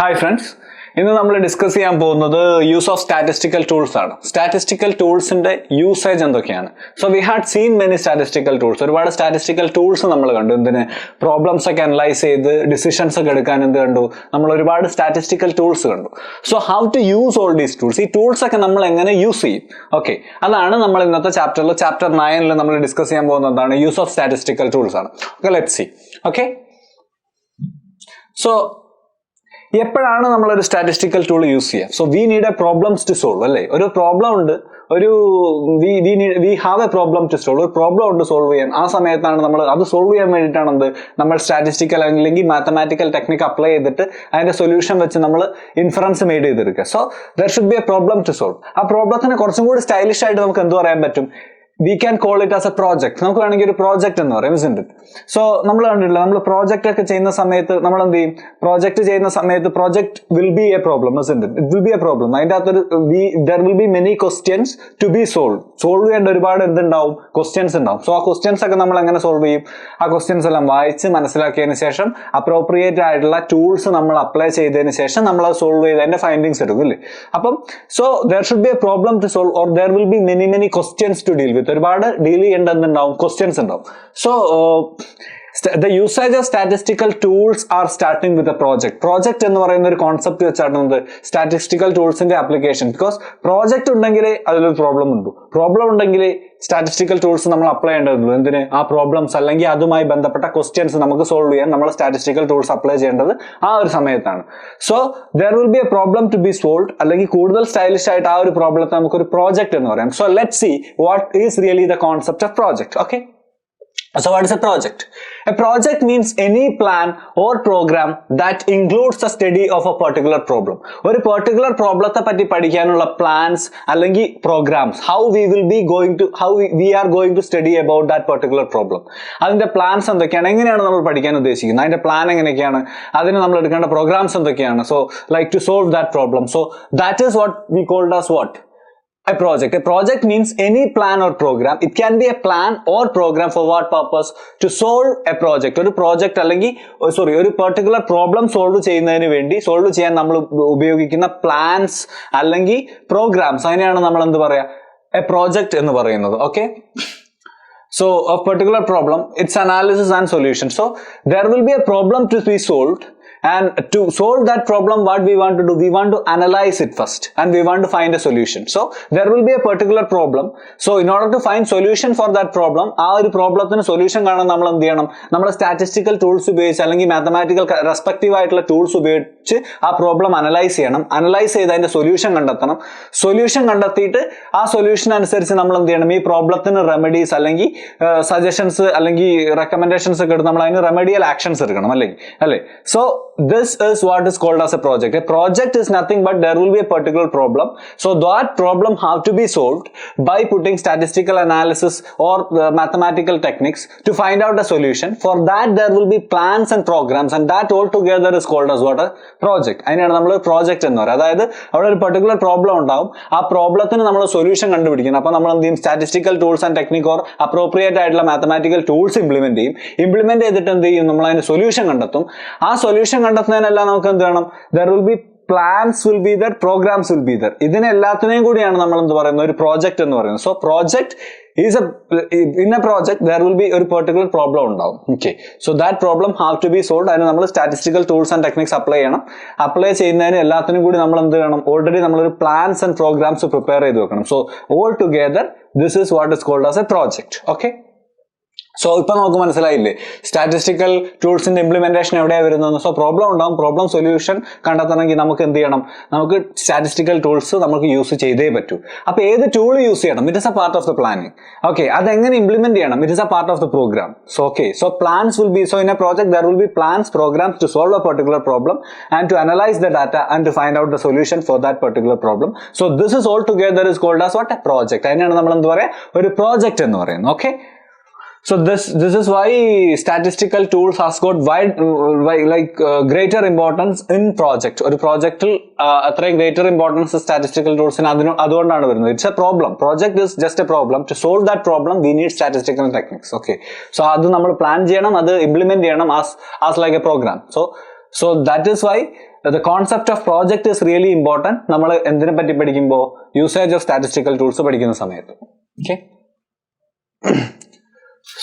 Hi friends, ഇന്ന് നമ്മൾ discuss ചെയ്യാൻ പോകുന്നത് യൂസ് ഓഫ് സ്റ്റാറ്റിസ്റ്റിക്കൽ ടൂൾസ് ആണ്. സ്റ്റാറ്റിസ്റ്റിക്കൽ ടൂൾസിന്റെ യൂസേജ് എന്തൊക്കെയാണ്? So we had seen many statistical tools. ഒരുപാട് സ്റ്റാറ്റിസ്റ്റിക്കൽ ടൂൾസ് നമ്മൾ കണ്ടു. എന്തിന്? പ്രോബ്ലംസ് ഒക്കെ അനലൈസ് ചെയ്ത് ഡിസിഷൻസ് ഒക്കെ എടുക്കാൻ എന്ത് കണ്ടു? നമ്മൾ ഒരുപാട് സ്റ്റാറ്റിസ്റ്റിക്കൽ ടൂൾസ് കണ്ടു. So how to use all these tools? ഈ ടൂൾസ് ഒക്കെ നമ്മൾ എങ്ങനെ യൂസ് ചെയ്യും? ഓക്കെ, അതാണ് നമ്മൾ ഇന്നത്തെ ചാപ്റ്ററിൽ, ചാപ്റ്റർ 9 നമ്മൾ ഡിസ്കസ് ചെയ്യാൻ പോകുന്നതാണ് യൂസ് ഓഫ് സ്റ്റാറ്റിസ്റ്റിക്കൽ ടൂൾസ് ആണ്. Okay, let's see. Okay, so എപ്പോഴാണ് നമ്മളൊരു സ്റ്റാറ്റിസ്റ്റിക്കൽ ടൂൾ യൂസ് ചെയ്യുക? So we need a problems to solve, അല്ലേ? ഒരു പ്രോബ്ലം ഉണ്ട്, we have a problem to solve, ഒരു പ്രോബ്ലം ഉണ്ട് സോൾവ് ചെയ്യാൻ. ആ സമയത്താണ് നമ്മൾ അത് സോൾവ് ചെയ്യാൻ വേണ്ടിയിട്ടാണ് നമ്മൾ സ്റ്റാറ്റിസ്റ്റിക്കൽ അല്ലെങ്കിൽ മാത്തമാറ്റിക്കൽ ടെക്നിക്ക് അപ്ലൈ ചെയ്തിട്ട് അതിന്റെ സൊല്യൂഷൻ വെച്ച് നമ്മൾ ഇൻഫറൻസ് മെയ്ഡ് ചെയ്തെടുക്കുക. So there should be a problem to solve. ആ പ്രോബ്ലത്തിന് കുറച്ചും കൂടി സ്റ്റൈലിഷ് ആയിട്ട് നമുക്ക് എന്ത് പറയാൻ പറ്റും? We can call it as a project. നമുക്ക് വേണമെങ്കിൽ ഒരു പ്രോജക്റ്റ് എന്ന് പറയാം, isn't it? സോ നമ്മൾ കണ്ടിട്ടില്ല, നമ്മൾ പ്രോജക്റ്റ് ഒക്കെ ചെയ്യുന്ന സമയത്ത് നമ്മൾ എന്ത് ചെയ്യും? പ്രോജക്റ്റ് ചെയ്യുന്ന സമയത്ത് project will be a problem, isn't it? It will be a problem. അതിന്റെ അകത്തൊരു there will be many questions to be solved. Solve ചെയ്യേണ്ട ഒരുപാട് എന്തുണ്ടാവും? ക്വസ്റ്റ്യൻസ് ഉണ്ടാവും. സോ ആ ക്വസ്റ്റ്യൻസ് ഒക്കെ നമ്മൾ എങ്ങനെ സോൾവ് ചെയ്യും? ആ ക്വസ്റ്റ്യൻസ് എല്ലാം വായിച്ച് മനസ്സിലാക്കിയതിന് ശേഷം അപ്രോപ്രിയേറ്റ് ആയിട്ടുള്ള ടൂൾസ് നമ്മൾ അപ്ലൈ ചെയ്തതിന് ശേഷം നമ്മൾ അത് സോൾവ് ചെയ്ത് അതിന്റെ ഫൈൻഡിങ്സ് എടുക്കും, അല്ലേ? അപ്പം so there should be a problem to solve or there will be many questions to deal with. ഒരുപാട് ഡീൽ ചെയ്യേണ്ടതുണ്ടാവും, ക്വസ്റ്റ്യൻസ് ഉണ്ടാവും. So the usage of statistical tools are starting with a project. Project എന്ന് പറയുന്ന ഒരു concept വെച്ചാണ് statistical ടൂൾസിന്റെ application. Because project ഉണ്ടെങ്കിൽ അതിലൊരു problem ഉണ്ട്, problem ഉണ്ടെങ്കിൽ സ്റ്റാറ്റിസ്റ്റിക്കൽ ടൂൾസ് നമ്മൾ അപ്ലൈ ചെയ്യേണ്ടതുള്ളൂ. എന്തിന്? ആ പ്രോബ്ലംസ് അല്ലെങ്കിൽ അതുമായി ബന്ധപ്പെട്ട ക്വസ്റ്റ്യൻസ് നമുക്ക് സോൾവ് ചെയ്യാൻ നമ്മൾ സ്റ്റാറ്റിസ്റ്റിക്കൽ ടൂൾസ് അപ്ലൈ ചെയ്യേണ്ടത് ആ ഒരു സമയത്താണ്. So there will be a problem to be solve, അല്ലെങ്കിൽ കൂടുതൽ സ്റ്റൈലിഷ് ആയിട്ട് ആ ഒരു പ്രോബ്ലത്തെ നമുക്കൊരു പ്രോജക്റ്റ് എന്ന് പറയാം. So let's see what is really the concept of project. Okay, so what is a project? A project means any plan or program that includes the study of a particular problem. ഒരു particular problemത്തെ പറ്റി പഠിക്കാനുള്ള plans അല്ലെങ്കിൽ programs, how we are going to study about that particular problem. അതിന്റെ plans എന്തൊക്കെയാണ്, എങ്ങനെയാണ് നമ്മൾ പഠിക്കാൻ ഉദ്ദേശിക്കുന്നത്, അതിന്റെ plan എങ്ങനെയൊക്കെയാണ്, അതിന് നമ്മൾ എടുക്കേണ്ട programs എന്തൊക്കെയാണ്. So like to solve that problem. So that is what we called as what? A project. A project means any plan or program. It can be a plan or program for what purpose? To solve a project. ഒരു project അല്ലെങ്കിൽ ഒരു particular problem solve ചെയ്യുന്നതിന് വേണ്ടി, solve ചെയ്യാൻ നമ്മൾ ഉപയോഗിക്കുന്ന plans അല്ലെങ്കിൽ programmes, അതിനെയാണ് നമ്മൾ എന്ത് പറയാ? എ പ്രോജക്റ്റ് എന്ന് പറയുന്നത്. Okay, so a particular problem, its analysis and solution. So there will be a problem to be solved, and to solve that problem what we want to do? We want to analyze it first and we want to find a solution. So there will be a particular problem. So in order to find solution for that problem, ആ ഒരു പ്രോബ്ലത്തിന് solution കാണാൻ നമ്മൾ എന്ത് ചെയ്യണം? നമ്മൾ statistical tools ഉപയോഗിച്ച് അല്ലെങ്കിൽ mathematical respective ആയിട്ടുള്ള ടൂൾസ് ഉപയോഗിച്ച് ആ പ്രോബ്ലം അനലൈസ് ചെയ്യണം. അനലൈസ് ചെയ്ത് അതിന്റെ സൊല്യൂഷൻ കണ്ടെത്തണം. സൊല്യൂഷൻ കണ്ടെത്തിയിട്ട് ആ സൊല്യൂഷൻ അനുസരിച്ച് നമ്മൾ എന്ത് ചെയ്യണം? ഈ പ്രോബ്ലത്തിന് റെമഡീസ് അല്ലെങ്കിൽ സജഷൻസ് അല്ലെങ്കിൽ റെക്കമെൻഡേഷൻസ് ഒക്കെ എടുത്ത് നമ്മൾ അതിന് റെമഡിയൽ ആക്ഷൻസ് എടുക്കണം, അല്ലേ? So this is what is called as a project. A project is nothing but there will be a particular problem. So that problem have to be solved by putting statistical analysis or mathematical techniques to find out a solution. For that there will be plans and programs, and that all together is called as what? A project. അതിനാണ് നമ്മൾ project എന്ന് പറയുന്നത്. അതായത് അവിടെ ഒരു particular problem ഉണ്ടാവും, ആ പ്രോബ്ലത്തിന് നമ്മൾ സൊല്യൂഷൻ കണ്ടുപിടിക്കണം. അപ്പൊ നമ്മൾ എന്ത് ചെയ്യും? Statistical tools and technique or appropriate ആയിട്ടുള്ള മാത്തമാറ്റിക്കൽ ടൂൾസ് ഇംപ്ലിമെന്റ് ചെയ്യും. ഇംപ്ലിമെന്റ് ചെയ്തിട്ട് എന്ത് ചെയ്യും? നമ്മൾ അതിന് സൊല്യൂഷൻ കണ്ടെത്തും. ആ സൊല്യൂഷൻ കണ്ടെത്തുന്നതിനെല്ലാം നമുക്ക് എന്ത് വേണം? there will be plans will be there, programs will be there. ഇതിനെല്ലാത്തിനെയും കൂടിയാണ് നമ്മൾ എന്ത് പറയുന്നത്? ഒരു പ്രോജക്റ്റ് എന്ന് പറയുന്നത്. So project is in a project there will be ഒരു particular problem ഉണ്ടാവും. Okay, so that problem have to be solved. അതിന് നമ്മൾ statistical tools and techniques apply ചെയ്യണം. അപ്ലൈ ചെയ്യുന്നതിന് എല്ലാത്തിനും കൂടി നമ്മൾ എന്ത് ചെയ്യണം? ഓൾറെഡി നമ്മളൊരു പ്ലാൻസ് ആൻഡ് പ്രോഗ്രാംസ് പ്രിപ്പയർ ചെയ്ത് വെക്കണം. So all together this is what is called as a project. Okay, so ഇപ്പൊ നമുക്ക് മനസ്സിലായില്ലേ സ്റ്റാറ്റിസ്റ്റിക്കൽ ടൂൾസിന്റെ ഇംപ്ലിമെന്റേഷൻ എവിടെയാണ് വരുന്നത്? സോ പ്രോബ്ലം ഉണ്ടാവും, പ്രോബ്ലം സൊല്യൂഷൻ കണ്ടെത്തണമെങ്കിൽ നമുക്ക് എന്ത് ചെയ്യണം? നമുക്ക് സ്റ്റാറ്റിസ്റ്റിക്കൽ ടൂൾസ് നമുക്ക് യൂസ് ചെയ്തേ പറ്റൂ. അപ്പൊ ഏത് ടൂൾ യൂസ് ചെയ്യണം? It is a part of the planning. Okay, അതെങ്ങനെ ഇംപ്ലിമെന്റ് ചെയ്യണം? It is a part of the programme. So okay, so plans will be, so in a project there will be plans, programs to solve a particular problem and to analyze the data and to find out the solution for that particular problem. So this is all together is called as what? A project. അതിനാണ് നമ്മൾ എന്ത് പറയാ? ഒരു project എന്ന് പറയുന്നത്. Okay, so this is why statistical tools has got greater importance in project. ഒരു പ്രോജക്റ്റിൽ അത്രയും greater importance statistical tools അതുകൊണ്ടാണ് വരുന്നത്. It's a problem. Project is just a problem. To solve that problem we need statistical techniques. Okay, so അത് നമ്മൾ plan ചെയ്യണം, അത് implement ചെയ്യണം as like a program. So that is why the concept of project is really important. നമ്മൾ എന്തിനെ പറ്റി പഠിക്കുമ്പോൾ usage of statistical tools പഠിക്കുന്ന സമയത്ത്. Okay.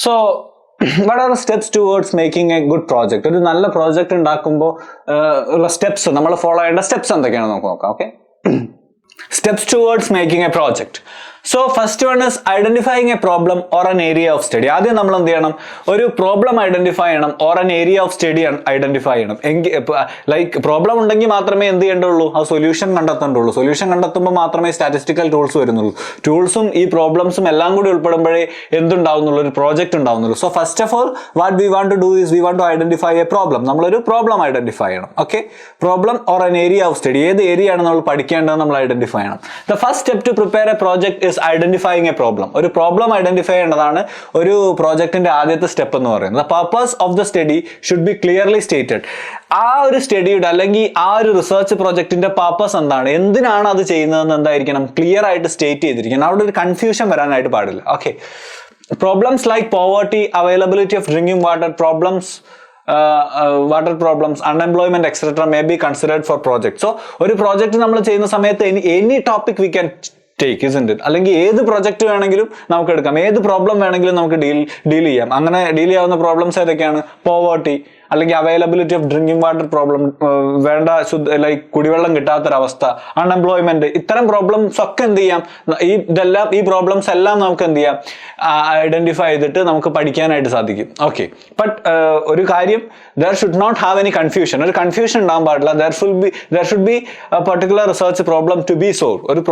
So what are the steps towards making a good project? ഒരു നല്ല project ഉണ്ടാക്കുമ്പോൾ ഉള്ള സ്റ്റെപ്സ് നമ്മൾ ഫോളോ ചെയ്യേണ്ട സ്റ്റെപ്സ് എന്തൊക്കെയാണെന്ന് നമുക്ക് നോക്കാം. Okay, steps towards making a project. So first one is identifying a problem or an area of study. ആദ്യം നമ്മൾ എന്ത് ചെയ്യണം, ഒരു പ്രോബ്ലം ഐഡന്റിഫൈ ചെയ്യണം, or an area of study identify ചെയ്യണം. ലൈക്ക് പ്രോബ്ലം ഉണ്ടെങ്കിൽ മാത്രമേ എന്ത് ചെയ്യേണ്ടുള്ളൂ, ആ സൊല്യൂഷൻ കണ്ടെത്തേണ്ടുള്ളൂ. സൊല്യൂഷൻ കണ്ടെത്തുമ്പോൾ മാത്രമേ സ്റ്റാറ്റിസ്റ്റിക്കൽ ടൂൾസ് വരുന്നുള്ളൂ. ടൂൾസും ഈ പ്രോബ്ലംസും എല്ലാം കൂടി ഉൾപ്പെടുമ്പോഴേ എന്തുണ്ടാവുന്നുള്ളൂ, ഒരു പ്രോജക്റ്റ് ഉണ്ടാവുന്നുള്ളൂ. So first of all what we want to do is we want to identify a problem. നമ്മളൊരു പ്രോബ്ലം ഐഡന്റിഫൈ ചെയ്യണം. Okay, problem or an area of study, ഏത് ഏരിയ ആണ് നമ്മൾ പഠിക്കേണ്ടത് നമ്മൾ ഐഡന്റിഫൈ ചെയ്യണം. The first step to prepare a project is identifying a problem. ഒരു problem identify ചെയ്യേണ്ടതാണ് ഒരു പ്രോജക്റ്റിന്റെ ആദ്യത്തെ സ്റ്റെപ്പ് എന്ന് പറയുന്നത്. The purpose of the study should be clearly stated. ആ ഒരു സ്റ്റഡിയുടെ അല്ലെങ്കിൽ ആ ഒരു റിസർച്ച് പ്രോജക്റ്റിന്റെ പർപ്പസ് എന്താണ്, എന്തിനാണ് അത് ചെയ്യുന്നതെന്ന് എന്തായിരിക്കണം, ക്ലിയർ ആയിട്ട് സ്റ്റേറ്റ് ചെയ്തിരിക്കണം. അവിടെ ഒരു കൺഫ്യൂഷൻ വരാനായിട്ട് പാടില്ല. Okay, problems like poverty, availability of drinking water problems, water problems, unemployment, etc. may be considered for project. So ഒരു പ്രോജക്റ്റ് നമ്മൾ ചെയ്യുന്ന സമയത്ത് any topic we can take, isn't it? അല്ലെങ്കിൽ ഏത് പ്രൊജക്ട് വേണമെങ്കിലും നമുക്ക് എടുക്കാം, ഏത് പ്രോബ്ലം വേണമെങ്കിലും നമുക്ക് ഡീൽ ചെയ്യാം. അങ്ങനെ ഡീൽ ചെയ്യാവുന്ന പ്രോബ്ലംസ് ഏതൊക്കെയാണ്, പോവർട്ടി അല്ലെങ്കിൽ availability of drinking water problem, വേണ്ട ലൈക്ക് കുടിവെള്ളം കിട്ടാത്തൊരവസ്ഥ, അൺഎംപ്ലോയ്മെന്റ്, ഇത്തരം പ്രോബ്ലംസ് ഒക്കെ എന്ത് ചെയ്യാം, ഈ പ്രോബ്ലംസ് എല്ലാം നമുക്ക് എന്ത് ചെയ്യാം, ഐഡന്റിഫൈ ചെയ്തിട്ട് നമുക്ക് പഠിക്കാനായിട്ട് സാധിക്കും. ഓക്കെ, ബട്ട് ഒരു കാര്യം, there should not have any confusion. ഒരു കൺഫ്യൂഷൻ ഉണ്ടാകാൻ പാടില്ല. there should be a particular research problem to be solved. ഒരു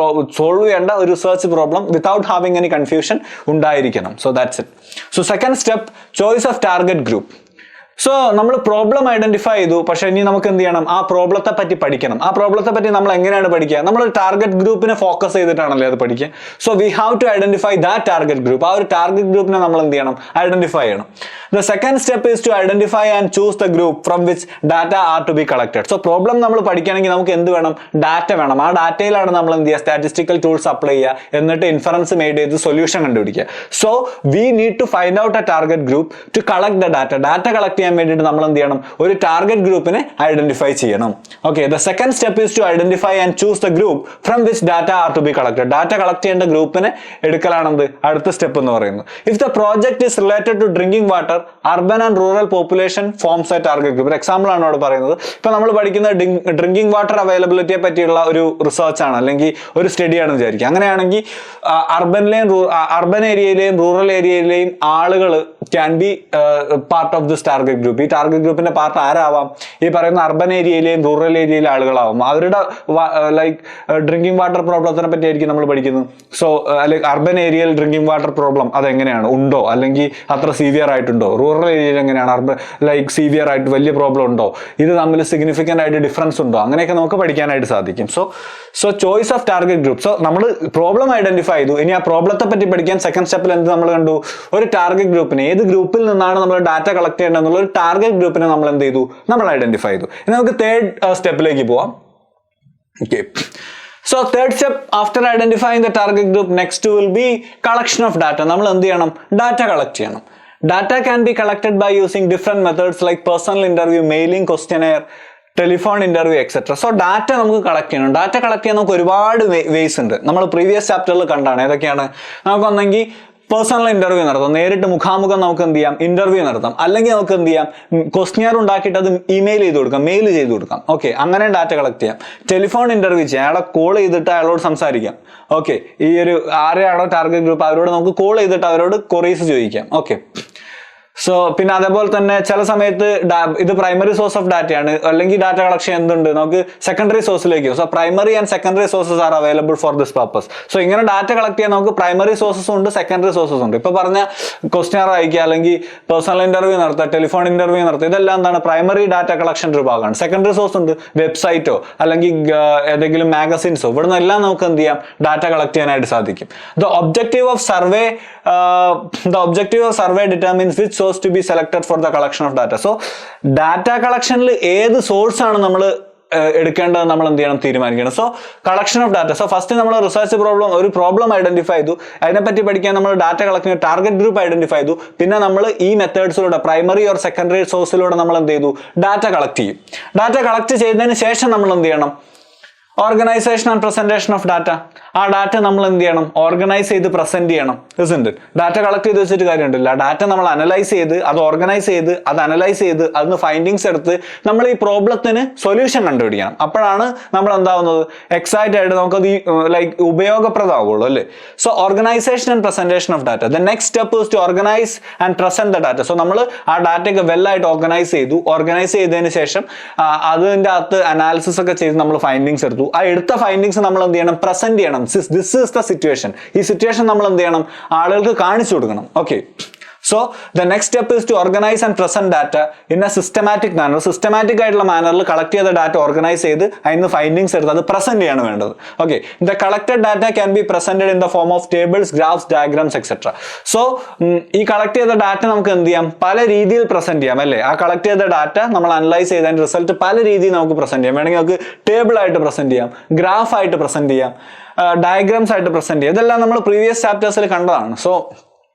സോൾവ് ചെയ്യേണ്ട ഒരു research problem without having any confusion ഉണ്ടായിരിക്കണം. So that's it. So second step, choice of target group. So നമ്മൾ problem identify ചെയ്തു, പക്ഷെ ഇനി നമുക്ക് എന്ത് ചെയ്യണം, ആ പ്രോബ്ലത്തെ പറ്റി പഠിക്കണം. ആ പ്രോബ്ലത്തെ പറ്റി നമ്മൾ എങ്ങനെയാണ് പഠിക്കുക, നമ്മൾ ടാർഗറ്റ് ഗ്രൂപ്പിനെ ഫോക്കസ് ചെയ്തിട്ടാണല്ലേ അത് പഠിക്കുക. So we have to identify that target group. ആ ഒരു ടാർഗറ്റ് ഗ്രൂപ്പിനെ നമ്മൾ എന്ത് ചെയ്യണം, ഐഡന്റിഫൈ ചെയ്യണം. The second step is to identify and choose the group from which data are to be collected. So problem നമ്മൾ പഠിക്കുകയാണെങ്കിൽ നമുക്ക് എന്ത് വേണം, ഡാറ്റ വേണം. ആ ഡാറ്റയിലാണ് നമ്മൾ എന്ത് ചെയ്യുക, സ്റ്റാറ്റിസ്റ്റിക്കൽ ടൂൾസ് അപ്ലൈ ചെയ്യുക, എന്നിട്ട് ഇൻഫറൻസ് മെയ്ഡ് ചെയ്ത് സൊല്യൂഷൻ കണ്ടുപിടിക്കുക. So we need to find out a target group to collect the data. Data collect ചെയ്യാൻ വേണ്ടിയിട്ട് നമ്മൾ എന്ത് ചെയ്യണം, ഒരു ടാർഗറ്റ് ഗ്രൂപ്പിനെ ഐഡന്റിഫൈ ചെയ്യണം. Okay, the second step is to identify and choose the group from which data are to be collected. Data collect ചെയ്യേണ്ട ഗ്രൂപ്പിനെ എടുക്കലാണെന്ത് അടുത്ത സ്റ്റെപ്പ് എന്ന് പറയുന്നത്. If the project is related to drinking water, urban and rural population forms a target group. ഒരു example ആണ് അവിടെ പറയുന്നത്. ഇപ്പൊ നമ്മൾ പഠിക്കുന്ന ഡ്രിങ്കിങ് വാട്ടർ അവൈലബിലിറ്റിയെ പറ്റിയുള്ള ഒരു റിസർച്ച് ആണ്, അല്ലെങ്കിൽ ഒരു സ്റ്റഡിയാണെന്ന് വിചാരിക്കുക. അങ്ങനെയാണെങ്കിൽ അർബൻ ഏരിയയിലെയും റൂറൽ ഏരിയയിലെയും ആളുകൾ can be part of this target group. ഈ ടാർഗറ്റ് ഗ്രൂപ്പിന്റെ പാർട്ട് ആരാവാം, ഈ പറയുന്ന അർബൻ ഏരിയയിലെയും റൂറൽ ഏരിയയിലെ ആളുകളാവും. അവരുടെ ലൈക്ക് ഡ്രിങ്കിങ് വാട്ടർ പ്രോബ്ലത്തിനെ പറ്റിയായിരിക്കും നമ്മൾ പഠിക്കുന്നത്. സോ ലൈക്ക് അർബൻ ഏരിയയിൽ ഡ്രിങ്കിങ് വാട്ടർ പ്രോബ്ലം അതെങ്ങനെയാണ്, ഉണ്ടോ, അല്ലെങ്കിൽ അത്ര സീവിയർ ആയിട്ടുണ്ടോ, റൂറൽ ഏരിയയിൽ എങ്ങനെയാണ്, ലൈക്ക് സീവിയർ ആയിട്ട് വലിയ പ്രോബ്ലം ഉണ്ടോ, ഇത് തമ്മിൽ സിഗ്നിഫിക്കന്റ് ആയിട്ട് ഡിഫറൻസ് ഉണ്ടോ, അങ്ങനെയൊക്കെ നമുക്ക് പഠിക്കാനായിട്ട് സാധിക്കും. So choice of target group. So നമ്മൾ പ്രോബ്ലം ഐഡന്റിഫൈ ചെയ്തു, ഇനി ആ പ്രോബ്ലത്തെ പറ്റി പഠിക്കാൻ സെക്കൻഡ് സ്റ്റെപ്പിൽ എന്ത് നമ്മൾ കണ്ടു, ഒരു ടാർഗറ്റ് ഗ്രൂപ്പിനെ, ഏത് ഗ്രൂപ്പിൽ നിന്നാണ് നമ്മൾ ഡാറ്റ കളക്ട് ചെയ്യേണ്ടത് എന്നുള്ള ഒരു ടാർഗറ്റ് ഗ്രൂപ്പിനെ നമ്മൾ എന്ത് ചെയ്തു, നമ്മൾ ഐഡന്റിഫൈ ചെയ്തു. ഇനി നമുക്ക് തേർഡ് സ്റ്റെപ്പിലേക്ക് പോവാം. Okay, so third step after identifying the target group, next will be collection of data. നമ്മൾ എന്ത് ചെയ്യണം, ഡാറ്റ കളക്ട് ചെയ്യണം. Data can be collected by using different methods like personal interview, mailing, questionnaire, telephone interview etcetera. So data നമുക്ക് collect ചെയ്യണം. Data collect ചെയ്യാൻ നമുക്ക് ഒരുപാട് vase ഉണ്ട്. നമ്മൾ പ്രീവിയസ് ചാപ്റ്ററിൽ കണ്ടാണ്. ഏതൊക്കെയാണ്, നമുക്കൊന്നെങ്കിൽ പേഴ്സണൽ ഇന്റർവ്യൂ നടത്താം, നേരിട്ട് മുഖാമുഖം നമുക്ക് എന്ത് ചെയ്യാം, ഇന്റർവ്യൂ നടത്താം. അല്ലെങ്കിൽ നമുക്ക് എന്ത് ചെയ്യാം, ക്വസ്റ്റ്യർ ഉണ്ടാക്കിയിട്ട് അത് ഇമെയിൽ ചെയ്ത് കൊടുക്കാം, മെയിൽ ചെയ്ത് കൊടുക്കാം. ഓക്കെ, അങ്ങനെ ഡാറ്റ കളക്ട് ചെയ്യാം. ടെലിഫോൺ ഇന്റർവ്യൂ ചെയ്യാം, അയാളെ കോൾ ചെയ്തിട്ട് അയാളോട് സംസാരിക്കാം. ഓക്കെ, ഈ ഒരു ആരെയാണോ ടാർഗറ്റ് ഗ്രൂപ്പ് അവരോട് നമുക്ക് കോൾ ചെയ്തിട്ട് അവരോട് ക്വറീസ് ചോദിക്കാം. ഓക്കെ, സോ പിന്നെ അതേപോലെ തന്നെ ചില സമയത്ത് ഇത് പ്രൈമറി സോഴ്സ് ഓഫ് ഡാറ്റയാണ്, അല്ലെങ്കിൽ ഡാറ്റ കളക്ഷൻ എന്തുണ്ട്, നമുക്ക് സെക്കൻഡറി സോഴ്സിലേക്ക്. So primary and secondary sources are available for this purpose. So ഇങ്ങനെ ഡാറ്റ കളക്ട് ചെയ്യാൻ നമുക്ക് പ്രൈമറി സോഴ്സസ് ഉണ്ട്, സെക്കൻഡറി സോഴ്സസ് ഉണ്ട്. ഇപ്പൊ പറഞ്ഞ ക്വസ്റ്റ്യർ അയക്കുക, അല്ലെങ്കിൽ പേഴ്സണൽ ഇന്റർവ്യൂ നടത്തുക, ടെലിഫോൺ ഇന്റർവ്യൂ നടത്തുക, ഇതെല്ലാം എന്താണ്, പ്രൈമറി ഡാറ്റ കളക്ഷൻ ഒരു ഭാഗമാണ്. സെക്കൻഡറി സോഴ്സ് ഉണ്ട്, വെബ്സൈറ്റോ അല്ലെങ്കിൽ ഏതെങ്കിലും മാഗസിൻസോ, ഇവിടുന്ന് എല്ലാം നമുക്ക് എന്ത് ചെയ്യാം, ഡാറ്റ കളക്ട് ചെയ്യാനായിട്ട് സാധിക്കും. The objective of survey determines which source to be selected for the collection of data. So data കളക്ഷനിൽ ഏത് സോഴ്സ് ആണ് നമ്മൾ എടുക്കേണ്ടത് നമ്മൾ എന്ത് ചെയ്യണം, തീരുമാനിക്കണം. So collection of data. So first നമ്മൾ റിസർച്ച് പ്രോബ്ലം, ഒരു പ്രോബ്ലം ഐഡന്റിഫൈ ചെയ്തു, അതിനെപ്പറ്റി പഠിക്കാൻ നമ്മൾ ഡാറ്റ കളക്ട് ചെയ്തു, ടാർഗറ്റ് ഗ്രൂപ്പ് ഐഡന്റിഫൈ ചെയ്തു, പിന്നെ നമ്മൾ ഈ മെത്തേഡ്സിലൂടെ പ്രൈമറി ഓർ സെക്കൻഡറി സോഴ്സിലൂടെ നമ്മൾ എന്ത് ചെയ്തു, ഡാറ്റ കളക്ട് ചെയ്യും. ഡാറ്റ കളക്ട് ചെയ്തതിന് ശേഷം നമ്മൾ എന്ത് ചെയ്യണം, organisation and presentation of data. ആ ഡാറ്റ നമ്മൾ എന്ത് ചെയ്യണം, ഓർഗനൈസ് ചെയ്ത് പ്രസന്റ് ചെയ്യണം. ഇസ്ന്റ് ഇറ്റ്? ഡാറ്റ കളക്ട് ചെയ്ത് വെച്ചിട്ട് കാര്യമുണ്ടല്ല, ഡാറ്റ നമ്മൾ അനലൈസ് ചെയ്ത്, അത് ഓർഗനൈസ് ചെയ്ത്, അത് അനലൈസ് ചെയ്ത്, അതിന് ഫൈൻഡിങ്സ് എടുത്ത് നമ്മൾ ഈ പ്രോബ്ലത്തിന് സൊല്യൂഷൻ കണ്ടുപിടിക്കണം. അപ്പോഴാണ് നമ്മൾ എന്താവുന്നത്, എക്സൈറ്റ് ആയിട്ട് നമുക്കത് ലൈക്ക് ഉപയോഗപ്രദമാവുള്ളൂ അല്ലേ. So organisation and presentation of data. The next step is to organise and present the data. So നമ്മൾ ആ ഡാറ്റയൊക്കെ വെല്ലായിട്ട് ഓർഗനൈസ് ചെയ്തു. ഓർഗനൈസ് ചെയ്തതിന് ശേഷം അതിൻ്റെ അകത്ത് അനാലിസിസ് ഒക്കെ ചെയ്ത് നമ്മൾ ഫൈൻഡിങ്സ് എടുത്തു. ആ എടുത്ത ഫൈൻഡിങ്സ് നമ്മൾ എന്ത് ചെയ്യണം, പ്രസന്റ് ചെയ്യണം. This is the situation. ഈ സിറ്റുവേഷൻ നമ്മൾ എന്ത് ചെയ്യണം, ആളുകൾക്ക് കാണിച്ചു കൊടുക്കണം. Okay. So the next step is to organize and present data in a systematic manner. Systematic ആയിട്ടുള്ള മാനറിൽ കളക്ട് ചെയ്ത ഡാറ്റ ഓർഗനൈസ് ചെയ്ത് അതിന് ഫൈൻഡിങ്സ് എടുത്ത് അത് പ്രസന്റ് ചെയ്യാണ് വേണ്ടത്. Okay. The collected data can be presented in the form of tables, graphs, diagrams etcetera. So ഈ കളക്ട് ചെയ്ത ഡാറ്റ നമുക്ക് എന്ത് ചെയ്യാം, പല രീതിയിൽ പ്രസന്റ് ചെയ്യാം അല്ലേ. ആ കളക്ട് ചെയ്ത ഡാറ്റ നമ്മൾ അനലൈസ് ചെയ്ത റിസൾട്ട് പല രീതിയിൽ നമുക്ക് പ്രസന്റ് ചെയ്യാം. വേണമെങ്കിൽ നമുക്ക് ടേബിൾ ആയിട്ട് പ്രസന്റ് ചെയ്യാം, ഗ്രാഫ് ആയിട്ട് പ്രസന്റ് ചെയ്യാം, ഡയഗ്രാംസ് ആയിട്ട് പ്രസന്റ് ചെയ്യാം. ഇതെല്ലാം നമ്മൾ പ്രീവിയസ് ചാപ്റ്റേഴ്സിൽ കണ്ടതാണ്. So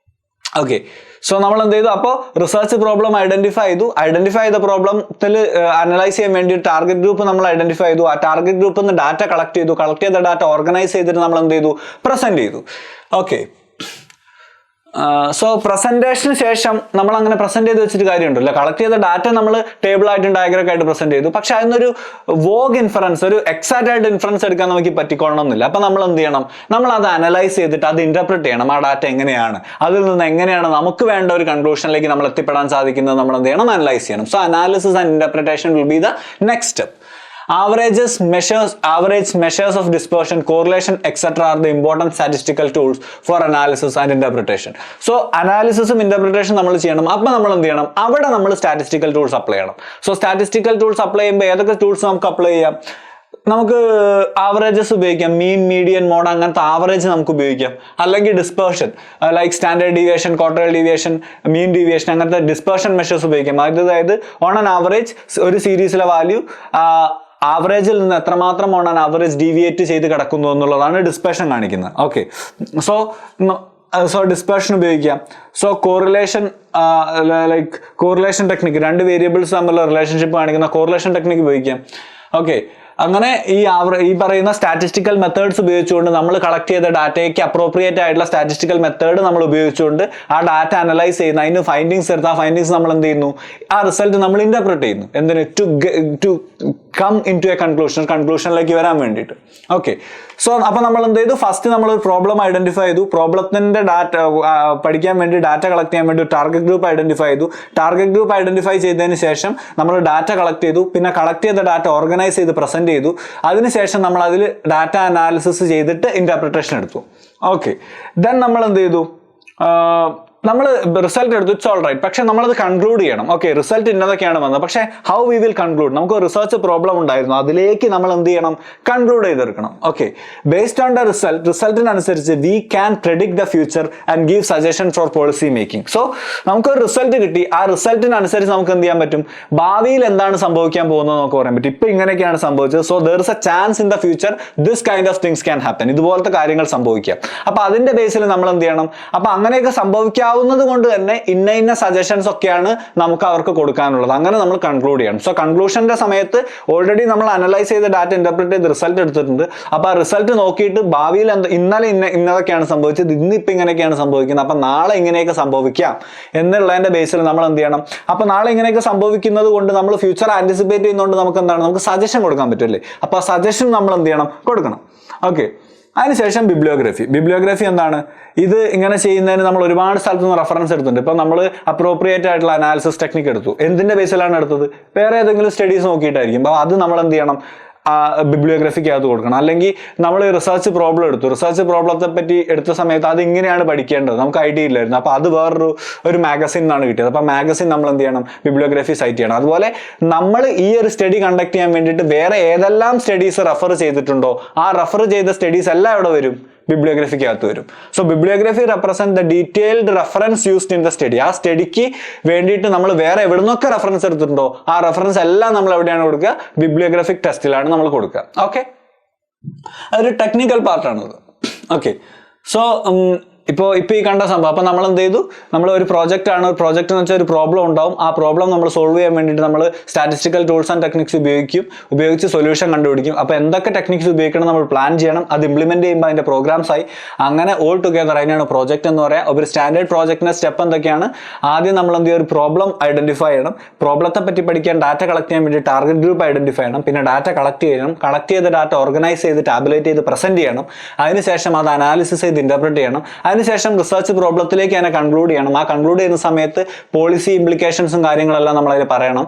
okay. സോ നമ്മൾ എന്ത് ചെയ്തു, അപ്പോൾ റിസർച്ച് പ്രോബ്ലം ഐഡന്റിഫൈ ചെയ്തു. ഐഡന്റിഫൈ ചെയ്ത പ്രോബ്ലത്തിൽ അനലൈസ് ചെയ്യാൻ വേണ്ടി ടാർഗറ്റ് ഗ്രൂപ്പ് നമ്മൾ ഐഡന്റിഫൈ ചെയ്തു. ആ ടാർഗറ്റ് ഗ്രൂപ്പിൽ നിന്ന് ഡാറ്റ കളക്ട് ചെയ്തു. കളക്ട് ചെയ്ത ഡാറ്റ ഓർഗനൈസ് ചെയ്തിട്ട് നമ്മൾ എന്ത് ചെയ്തു, പ്രസന്റ് ചെയ്തു. ഓക്കെ. സോ പ്രസന്റേഷന് ശേഷം നമ്മൾ അങ്ങനെ പ്രസന്റ് ചെയ്ത് വെച്ചിട്ട് കാര്യമുണ്ടല്ലോ. കളക്ട് ചെയ്ത ഡാറ്റ നമ്മൾ ടേബിൾ ആയിട്ടും ഡയഗ്രാം ആയിട്ട് പ്രസന്റ് ചെയ്തു. പക്ഷെ അതിനൊരു വോഗ് ഇൻഫറൻസ്, ഒരു എക്സാക്റ്റ് ആയിട്ട് ഇൻഫറൻസ് എടുക്കാൻ നമുക്ക് പറ്റിക്കൊള്ളണമെന്നില്ല. അപ്പൊ നമ്മൾ എന്ത് ചെയ്യണം, നമ്മൾ അത് അനലൈസ് ചെയ്തിട്ട് അത് ഇന്റർപ്രറ്റ് ചെയ്യണം. ആ ഡാറ്റ എങ്ങനെയാണ്, അതിൽ നിന്ന് എങ്ങനെയാണ് നമുക്ക് വേണ്ട ഒരു കൺക്ലൂഷനിലേക്ക് നമ്മൾ എത്തിപ്പെടാൻ സാധിക്കുന്നത്, നമ്മൾ എന്ത് ചെയ്യണം, അനലൈസ് ചെയ്യണം. So analysis and interpretation will be the next step. Average measures of dispersion, correlation, etc. are the important statistical tools for analysis and interpretation. So analysis and interpretation നമ്മൾ ചെയ്യണം. അപ്പോൾ നമ്മൾ എന്ത് ചെയ്യണം, അവിടെ നമ്മൾ statistical tools അപ്ലൈ ചെയ്യണം. So statistical tools apply ചെയ്യുമ്പോൾ ഏതൊക്കെ ടൂൾസ് നമുക്ക് അപ്ലൈ ചെയ്യാം, നമുക്ക് ആവറേജസ് ഉപയോഗിക്കാം, മീൻ, മീഡിയൻ, മോഡ്, അങ്ങനത്തെ ആവറേജ് നമുക്ക് ഉപയോഗിക്കാം. അല്ലെങ്കിൽ dispersion like standard deviation, quartile deviation, mean deviation, അങ്ങനത്തെ ഡിസ്പേർഷൻ മെഷേഴ്സ് ഉപയോഗിക്കാം. അതായത് ഓൺ ആൻ ആവറേജ് ഒരു സീരീസിലെ വാല്യൂ ആവറേജിൽ നിന്ന് എത്രമാത്രം ഓൺ ആൻ ആവറേജ് ഡീവിയേറ്റ് ചെയ്ത് കിടക്കുന്നു എന്നുള്ളതാണ് ഡിസ്പേർഷൻ കാണിക്കുന്നത്. ഓക്കെ. സോ ഡിസ്പേർഷൻ ഉപയോഗിക്കാം. So correlation, like correlation technique, രണ്ട് വേരിയബിൾസ് തമ്മിലുള്ള റിലേഷൻഷിപ്പ് കാണിക്കുന്ന കോറിലേഷൻ ടെക്നിക്ക് ഉപയോഗിക്കാം. ഓക്കെ. അങ്ങനെ ഈ പറയുന്ന സ്റ്റാറ്റിസ്റ്റിക്കൽ മെത്തേഡ്സ് ഉപയോഗിച്ചുകൊണ്ട് നമ്മൾ കളക്ട് ചെയ്ത ഡാറ്റയ്ക്ക് അപ്രോപ്രിയേറ്റ് ആയിട്ടുള്ള സ്റ്റാറ്റിസ്റ്റിക്കൽ മെത്തേഡ് നമ്മൾ ഉപയോഗിച്ചുകൊണ്ട് ആ ഡാറ്റ അനലൈസ് ചെയ്യുന്ന, അതിന് ഫൈൻഡിങ്സ് എടുത്ത് ആ ഫൈൻഡിങ്സ് നമ്മൾ എന്ത് ചെയ്യുന്നു, ആ റിസൾട്ട് നമ്മൾ ഇന്റർപ്രറ്റ് ചെയ്യുന്നു. എന്തിന്, to come into a കൺക്ലൂഷനിലേക്ക് വരാൻ വേണ്ടിയിട്ട്. ഓക്കെ. സോ അപ്പൊ നമ്മൾ എന്ത് ചെയ്തു, ഫസ്റ്റ് നമ്മൾ ഒരു പ്രോബ്ലം ഐഡന്റിഫൈ ചെയ്തു. പ്രോബ്ലത്തിന്റെ ഡാറ്റ പഠിക്കാൻ വേണ്ടി ഡാറ്റ കളക്ട് ചെയ്യാൻ വേണ്ടി ടാർഗറ്റ് ഗ്രൂപ്പ് ഐഡന്റിഫൈ ചെയ്തു. ടാർഗറ്റ് ഗ്രൂപ്പ് ഐഡന്റിഫൈ ചെയ്തതിന് ശേഷം നമ്മൾ ഡാറ്റ കളക്ട് ചെയ്തു. പിന്നെ കളക്ട് ചെയ്ത ഡാറ്റ ഓർഗനൈസ് ചെയ്ത് പ്രസന്റ് ചെയ്തു. അതിനുശേഷം നമ്മൾ അതിൽ ഡാറ്റ അനാലിസിസ് ചെയ്തിട്ട് ഇന്റർപ്രിറ്റേഷൻ എടുത്തു. ഓക്കെ. ദെൻ നമ്മൾ എന്ത് ചെയ്തു, നമ്മൾ റിസൾട്ട് എടുത്തു, ഇറ്റ്സ് ഓൾ റൈറ്റ്. പക്ഷെ നമ്മളത് കൺക്ലൂഡ് ചെയ്യണം. ഓക്കെ, റിസൾട്ട് ഇന്നതൊക്കെയാണ് വന്നത്, പക്ഷെ ഹൗ വി വിൽ കൺക്ലൂഡ്, നമുക്ക് റിസർച്ച് പ്രോബ്ലം ഉണ്ടായിരുന്നു, അതിലേക്ക് നമ്മൾ എന്ത് ചെയ്യണം, കൺക്ലൂഡ് ചെയ്തെടുക്കണം. ഓക്കെ. ബേസ്ഡ് ഓൺ ദ റിസൾട്ടിനനുസരിച്ച് we can predict the future and give suggestion for policy making. So നമുക്കൊരു റിസൾട്ട് കിട്ടി, ആ റിസൾട്ടിനനുസരിച്ച് നമുക്ക് എന്ത് ചെയ്യാൻ പറ്റും, ഭാവിയിൽ എന്താണ് സംഭവിക്കാൻ പോകുന്നത് നമുക്ക് പറയാൻ പറ്റും. ഇപ്പൊ ഇങ്ങനെയൊക്കെയാണ് സംഭവിച്ചത്, so there is A chance in the future this kind of things can happen, ഇതുപോലത്തെ കാര്യങ്ങൾ സംഭവിക്കാം. അപ്പൊ അതിന്റെ ബേസിൽ നമ്മൾ എന്ത് ചെയ്യണം, അപ്പൊ അങ്ങനെയൊക്കെ സംഭവിക്കാം കൊണ്ട് തന്നെ ഇന്ന സജഷൻസ് ഒക്കെയാണ് നമുക്ക് അവർക്ക് കൊടുക്കാനുള്ളത്. അങ്ങനെ നമ്മൾ കൺക്ലൂഡ് ചെയ്യണം. സോ കൺക്ലൂഷന്റെ സമയത്ത് ഓൾറെഡി നമ്മൾ അനലൈസ് ചെയ്ത ഡാറ്റ ഇന്റർപ്രറ്റ് ചെയ്ത് റിസൾട്ട് എടുത്തിട്ടുണ്ട്. അപ്പൊ ആ റിസൾട്ട് നോക്കിയിട്ട് ഭാവിയിൽ ഇന്നലെ ഇന്നതൊക്കെയാണ് സംഭവിച്ചത്, ഇന്നിപ്പോ ഇങ്ങനെയൊക്കെയാണ് സംഭവിക്കുന്നത്, അപ്പൊ നാളെ ഇങ്ങനെയൊക്കെ സംഭവിക്കാം എന്നുള്ളതിന്റെ ബേസിൽ നമ്മൾ എന്ത് ചെയ്യണം, അപ്പൊ നാളെ ഇങ്ങനെയൊക്കെ സംഭവിക്കുന്നത് കൊണ്ട് നമ്മൾ ഫ്യൂച്ചർ ആന്റിസിപ്പേറ്റ് ചെയ്യുന്നതുകൊണ്ട് നമുക്ക് എന്താണ്, നമുക്ക് സജഷൻ കൊടുക്കാൻ പറ്റുമല്ലേ. അപ്പൊ ആ സജഷൻ നമ്മൾ എന്ത് ചെയ്യണം, കൊടുക്കണം. ഓക്കെ. അതിനുശേഷം ബിബ്ലിയോഗ്രഫി എന്താണ്, ഇത് ഇങ്ങനെ ചെയ്യുന്നതിന് നമ്മൾ ഒരുപാട് സ്ഥലത്ത് നിന്ന് റെഫറൻസ് എടുത്തിട്ടുണ്ട്. ഇപ്പൊ നമ്മൾ അപ്രോപ്രിയേറ്റ് ആയിട്ടുള്ള അനാലിസിസ് ടെക്നിക്ക് എടുത്തു. എന്തിന്റെ ബേസിലാണ് എടുത്തത്, വേറെ ഏതെങ്കിലും സ്റ്റഡീസ് നോക്കിയിട്ടായിരിക്കും. അപ്പൊ അത് നമ്മൾ എന്ത് ചെയ്യണം, ബിബ്ലിയോഗ്രഫിക്കകത്ത് കൊടുക്കണം. അല്ലെങ്കിൽ നമ്മൾ റിസർച്ച് പ്രോബ്ലം എടുത്തു, റിസർച്ച് പ്രോബ്ലത്തെ പറ്റി എടുത്ത സമയത്ത് അത് ഇങ്ങനെയാണ് പഠിക്കേണ്ടത്, നമുക്ക് ഐഡിയ ഇല്ലായിരുന്നു. അപ്പൊ അത് വേറൊരു മാഗസിൻ നിന്നാണ് കിട്ടിയത്. അപ്പൊ മാഗസിൻ നമ്മൾ എന്ത് ചെയ്യണം, ബിബ്ലിയോഗ്രഫി സൈറ്റ് ചെയ്യണം. അതുപോലെ നമ്മൾ ഈ ഒരു സ്റ്റഡി കണ്ടക്ട് ചെയ്യാൻ വേണ്ടിയിട്ട് വേറെ ഏതെല്ലാം സ്റ്റഡീസ് റെഫർ ചെയ്തിട്ടുണ്ടോ ആ റെഫർ ചെയ്ത സ്റ്റഡീസ് എല്ലാം ഇവിടെ വരും, ബിബ്ലിയോഗ്രഫിക്കകത്ത് വരും. So bibliography represent the detailed reference used in the study. ആ സ്റ്റഡിക്ക് വേണ്ടിയിട്ട് നമ്മൾ വേറെ എവിടെ നിന്നൊക്കെ റെഫറൻസ് എടുത്തിട്ടുണ്ടോ ആ റെഫറൻസ് എല്ലാം നമ്മൾ എവിടെയാണ് കൊടുക്കുക? ബിബ്ലിയോഗ്രഫിക് ടെസ്റ്റിലാണ് നമ്മൾ കൊടുക്കുക. ഓക്കെ, അതൊരു ടെക്നിക്കൽ പാർട്ടാണത്. ഓക്കെ, സോ ഇപ്പോൾ ഈ കണ്ട സംഭവം. അപ്പോൾ നമ്മൾ എന്ത് ചെയ്തു? നമ്മൾ ഒരു പ്രോജക്റ്റ് ആണ്. ഒരു പ്രോജക്റ്റ് എന്ന് വെച്ചാൽ ഒരു പ്രോബ്ലം ഉണ്ടാവും. ആ പ്രോബ്ലം നമ്മൾ സോൾവ് ചെയ്യാൻ വേണ്ടിയിട്ട് നമ്മൾ സ്റ്റാറ്റിസ്റ്റിക്കൽ ടൂൾസ് ആൻഡ് ടെക്നിക്സ് ഉപയോഗിച്ച് സൊല്യൂഷൻ കണ്ടുപിടിക്കും. അപ്പോൾ എന്തൊക്കെ ടെക്നിക്സ് ഉപയോഗിക്കണം നമ്മൾ പ്ലാൻ ചെയ്യണം. അത് ഇംപ്ലിമെന്റ് ചെയ്യുമ്പോൾ അതിന്റെ പ്രോഗ്രാംസ് ആയി. അങ്ങനെ ഓൾ ടുഗെദർ അതിനാണ് പ്രോജക്റ്റ് എന്ന് പറയാം. ഒരു സ്റ്റാൻഡേർഡ് പ്രോജക്റ്റിന്റെ സ്റ്റെപ്പ് എന്തൊക്കെയാണ്? ആദ്യം നമ്മൾ എന്ത് ചെയ്യും? ഒരു പ്രോബ്ലം ഐഡന്റിഫൈ ചെയ്യണം. പ്രോബ്ലത്തെ പറ്റി പഠിക്കാൻ ഡാറ്റ കളക്ട് ചെയ്യാൻ വേണ്ടി ടാർഗറ്റ് ഗ്രൂപ്പ് ഐഡന്റിഫൈ ചെയ്യണം. പിന്നെ ഡാറ്റ കളക്ട് ചെയ്യണം. കളക്ട് ചെയ്ത ഡാറ്റ ഓർഗനൈസ് ചെയ്ത് ടാബുലേറ്റ് ചെയ്ത് പ്രസന്റ് ചെയ്യണം. അതിനുശേഷം അത് അനാലിസിസ് ചെയ്ത് ഇന്റർപ്രറ്റ് ചെയ്യണം. അതിനുശേഷം റിസർച്ച് പ്രോബ്ലത്തിലേക്ക് അതിനെ കൺക്ലൂഡ് ചെയ്യണം. ആ കൺക്ലൂഡ് ചെയ്യുന്ന സമയത്ത് പോളിസി ഇംപ്ലിക്കേഷൻസും കാര്യങ്ങളെല്ലാം നമ്മൾ അതിൽ പറയണം.